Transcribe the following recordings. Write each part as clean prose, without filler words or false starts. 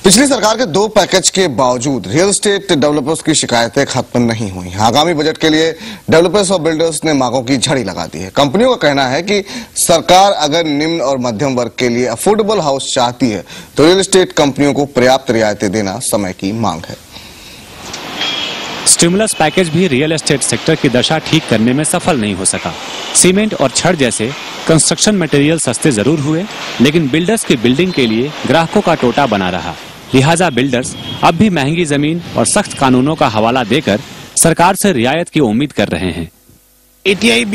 पिछली सरकार के 2 पैकेज के बावजूद रियल एस्टेट डेवलपर्स की शिकायतें खत्म नहीं हुई। आगामी बजट के लिए डेवलपर्स और बिल्डर्स ने मांगों की झड़ी लगा दी है। कंपनियों का कहना है कि सरकार अगर निम्न और मध्यम वर्ग के लिए अफोर्डेबल हाउस चाहती है तो रियल एस्टेट कंपनियों को पर्याप्त रियायतें देना समय की मांग है। स्टिमुलस पैकेज भी रियल एस्टेट सेक्टर की दशा ठीक करने में सफल नहीं हो सका। सीमेंट और छड़ जैसे कंस्ट्रक्शन मटेरियल सस्ते जरूर हुए, लेकिन बिल्डर्स की बिल्डिंग के लिए ग्राहकों का टोटा बना रहा। लिहाजा बिल्डर्स अब भी महंगी जमीन और सख्त कानूनों का हवाला देकर सरकार से रियायत की उम्मीद कर रहे हैं। ATIB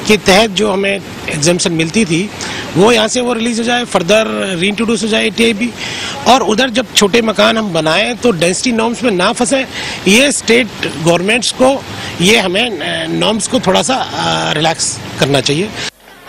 के तहत जो हमें एग्जाम्पशन मिलती थी वो यहाँ से वो रिलीज हो जाए, फर्दर रीइंट्रोड्यूस हो जाए ATIB, और उधर जब छोटे मकान हम बनाएं तो डेंसिटी नॉर्म्स में ना फंसे। ये स्टेट गवर्नमेंट्स को ये हमें नॉर्म्स को थोड़ा सा रिलैक्स करना चाहिए।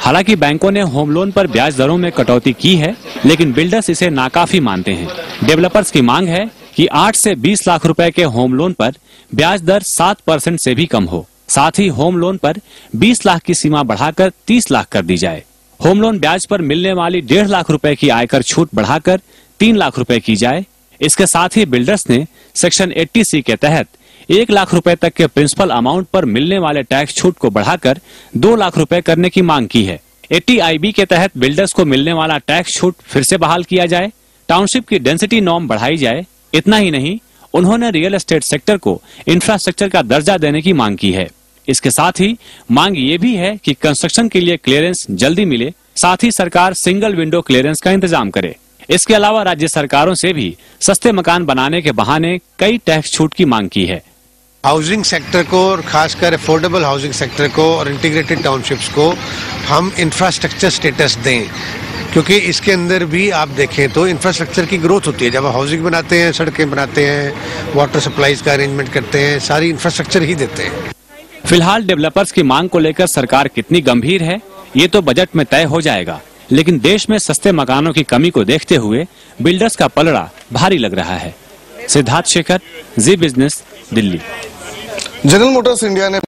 हालांकि बैंकों ने होम लोन पर ब्याज दरों में कटौती की है, लेकिन बिल्डर्स इसे नाकाफी मानते हैं। डेवलपर्स की मांग है कि 8 से 20 लाख रुपए के होम लोन पर ब्याज दर 7% से भी कम हो। साथ ही होम लोन पर 20 लाख की सीमा बढ़ाकर 30 लाख कर दी जाए। होम लोन ब्याज पर मिलने वाली 1.5 लाख रुपए की आयकर छूट बढ़ाकर 3 लाख रुपए की जाए। इसके साथ ही बिल्डर्स ने सेक्शन 80C के तहत 1 लाख रुपए तक के प्रिंसिपल अमाउंट पर मिलने वाले टैक्स छूट को बढ़ाकर 2 लाख रुपए करने की मांग की है। ATIB के तहत बिल्डर्स को मिलने वाला टैक्स छूट फिर से बहाल किया जाए, टाउनशिप की डेंसिटी नॉर्म बढ़ाई जाए। इतना ही नहीं, उन्होंने रियल एस्टेट सेक्टर को इंफ्रास्ट्रक्चर का दर्जा देने की मांग की है। इसके साथ ही मांग ये भी है कि कंस्ट्रक्शन के लिए क्लियरेंस जल्दी मिले, साथ ही सरकार सिंगल विंडो क्लियरेंस का इंतजाम करे। इसके अलावा राज्य सरकारों से भी सस्ते मकान बनाने के बहाने कई टैक्स छूट की मांग की है। हाउसिंग सेक्टर को और खासकर अफोर्डेबल हाउसिंग सेक्टर को और इंटीग्रेटेड टाउनशिप्स को हम इंफ्रास्ट्रक्चर स्टेटस दें, क्योंकि इसके अंदर भी आप देखें तो इंफ्रास्ट्रक्चर की ग्रोथ होती है। जब आप हाउसिंग बनाते हैं, सड़कें बनाते हैं, वाटर सप्लाईज का अरेंजमेंट करते हैं, सारी इंफ्रास्ट्रक्चर ही देते हैं। फिलहाल डेवलपर्स की मांग को लेकर सरकार कितनी गंभीर है ये तो बजट में तय हो जाएगा, लेकिन देश में सस्ते मकानों की कमी को देखते हुए बिल्डर्स का पलड़ा भारी लग रहा है। Siddharth Shekhar, Zee Business, Delhi. General Motors India ने